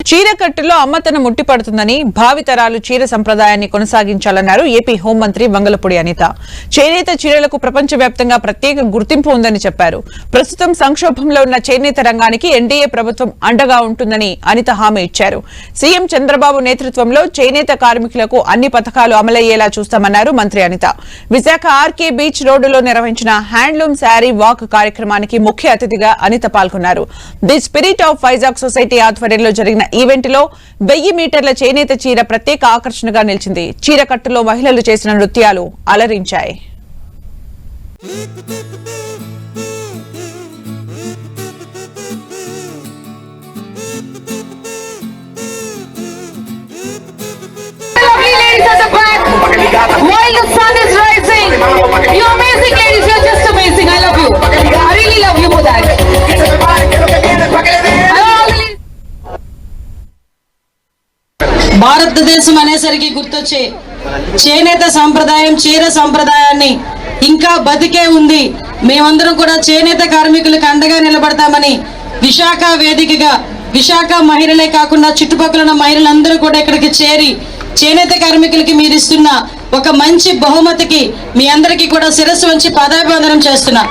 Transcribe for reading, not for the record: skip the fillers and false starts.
చీరకట్టులో అమ్మతనం ముట్టిపడుతుందని భావితరాలు చీర సంప్రదాయాన్ని కొనసాగించాలన్నారు ఏపీ హోంమంత్రి వంగలపూడి అనిత. చేనేత చీరలకు ప్రపంచవ్యాప్తంగా ప్రత్యేక గుర్తింపు ఉందని చెప్పారు. ప్రస్తుతం సంక్షోభంలో ఉన్న చేనేత రంగానికి ఎన్డీఏ ప్రభుత్వం అండగా ఉంటుందని అనిత హామీ ఇచ్చారు. సీఎం చంద్రబాబు నేతృత్వంలో చేనేత కార్మికులకు అన్ని పథకాలు అమలయ్యేలా చూస్తామన్నారు మంత్రి అనిత. విశాఖ ఆర్కే బీచ్ రోడ్డులో నిర్వహించిన హ్యాండ్లూమ్ శారీ వాక్ కార్యక్రమానికి ముఖ్య అతిథిగా అనిత పాల్గొన్నారు. The spirit of Vizag society ఆధ్వర్యంలో జరిగిన ఈవెంట్ లో 1000 మీటర్ల చేనేత చీర ప్రత్యేక ఆకర్షణగా నిలిచింది. చీరకట్టులో మహిళలు చేసిన నృత్యాలు అలరించాయి. భారతదేశం అనేసరికి గుర్తొచ్చే చేనేత సంప్రదాయం, చీర సంప్రదాయాన్ని ఇంకా బతికే ఉంది. మేమందరం కూడా చేనేత కార్మికులకు అండగా నిలబడతామని విశాఖ వేదికగా విశాఖ మహిళలే కాకుండా చుట్టుపక్కల ఉన్న మహిళలందరూ కూడా ఇక్కడికి చేరి చేనేత కార్మికులకి మీరు ఇస్తున్న ఒక మంచి బహుమతికి మీ అందరికీ కూడా శిరస్సు వంచి పాదాభివందనం చేస్తున్నా.